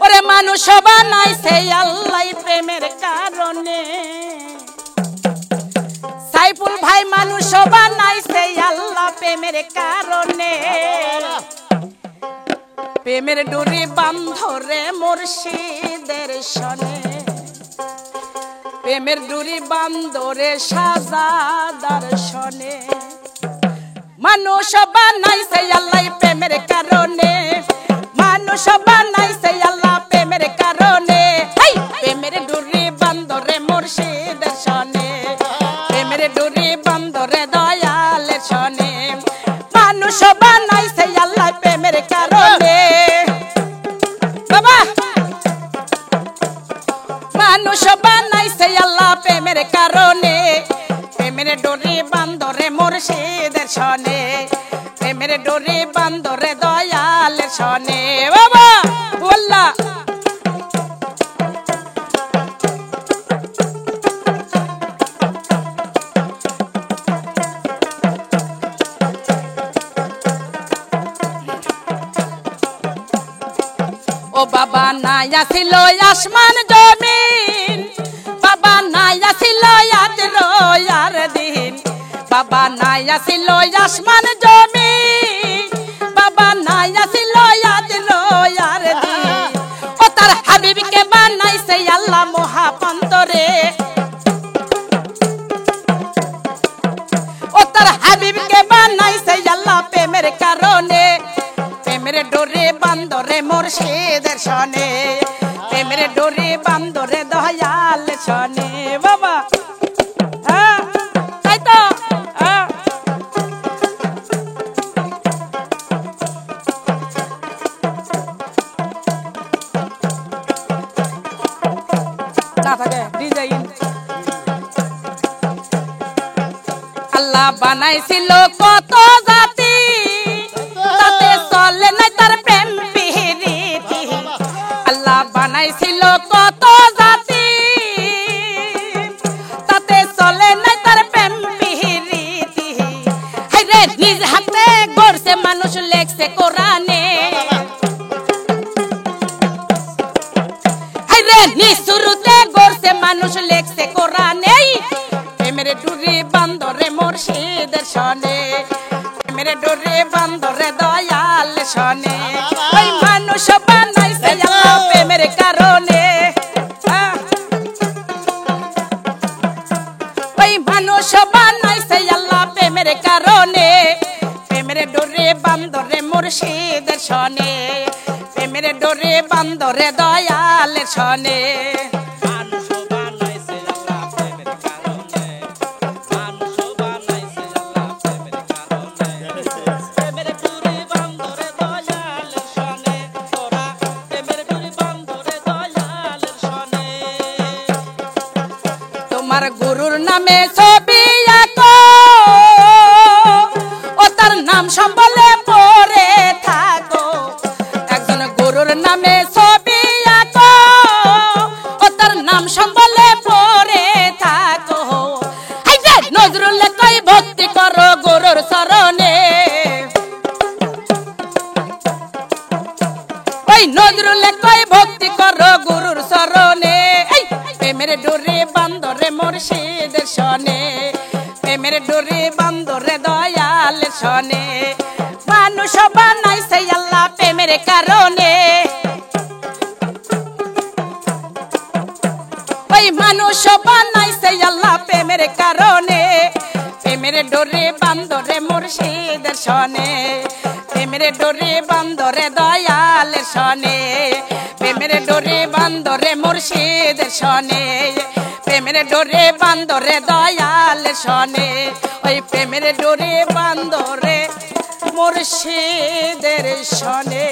ওরে মানুষ বানাইছে আল্লাহ প্রেমের কারণে সাইফুল ভাই মানুষ বানাইছে আল্লাহ প্রেমের কারণে প্রেমের ডুরি বান্ধরে মুর্শিদের শনে প্রেমের ডুরি বান্ধরে সাজাদার শনে মানুষ বানাইছে আল্লাহ প্রেমের কারণে মানুষ বানাইছে আল্লাহ প্রেমের কারণে প্রেমের ডুরি বান্ধরে মুর্শিদের শনে প্রেমের ডুরি বান্ধরে দয়ালের শনে মানুষ বানাইছে আল্লাহ প্রেমের কারণে বাবা মানুষ বানাইছে আল্লাহ প্রেমের কারণে প্রেমের ডুরি বান্ধরে মুর্শিদের শনে প্রেমের ডুরি বান্ধরে দয়ালের শনে বাবা আল্লাহ ও বাবা নাইয়া ছিল আসমান জমিন বাবা নাইয়া ছিল আজ রোয়ার দিন বাবা নাইয়া ছিল আসমান জমিন বাবা নাইয়া ছিল আজ রোয়ার দিন ও তার হাবিবকে বানাইছে আল্লাহ মহাপন্তরে ও তার হাবিবকে বানাইছে আল্লাহ প্রেমের কারণে প্রেমের ডোরে বান্ধরে মুর্শিদের শনে প্রেমের ডোরে বান্ধরে দয়াল শনে বাবা তাই তো না থাকে ডিজাইন আল্লাহ বানাইছিল কত জাতি তাতে চলে নাই তার প্রেম পিরিতি আল্লাহ বানাইছিল কত জাতি তাতে চলে নাই তার প্রেম পিরিতি হায়রে নিজ হাতে গড়ছে মানুষ লেখছে কোরআনে হায়রে নিজ শুরুতে গড়ছে মানুষ লেখছে কোরআনে প্রেমের ডুরি বান্ধরে মুর্শিদের শনে প্রেমের ডুরি বান্ধরে দয়াল শনে ওই মানুষ বানাইছে আল্লাহ প্রেমের কারণে ওই মানুষ বানাইছে আল্লাহ প্রেমের কারণে প্রেমের ডুরি বান্ধরে মুর্শিদের শনে প্রেমের ডুরি বান্ধরে দয়াল শনে তোমার গুরুর নামে ছবি আঁকো ও তার নাম সম্বলে পড়ে থাকো একজন গুরুর নামে ছবি আঁকো ও তার নাম সম্বলে পড়ে থাকো নজরুল কই ভক্তি করো গুরুর চরণে ওই নজরুল কই ভক্তি করো গুরুর চরণে প্রেমের ডোরে বান্ধরে মুর্শিদের শনে প্রেমের ডোরে বান্ধরে দয়াল শনে মানুষ বানাইছে আল্লাহ প্রেমের কারণে ওই মানুষ বানাইছে আল্লাহ প্রেমের কারণে প্রেমের ডোরে বান্ধরে মুর্শিদের শনে প্রেমের ডোরে বান্ধরে দয়াল শনে প্রেমের ডোরে বান্ধরে মুর্শিদের শনে প্রেমের ডোরে বান্ধরে দয়াল শনে ওই প্রেমের ডোরে বান্ধরে মুর্শিদের শনে।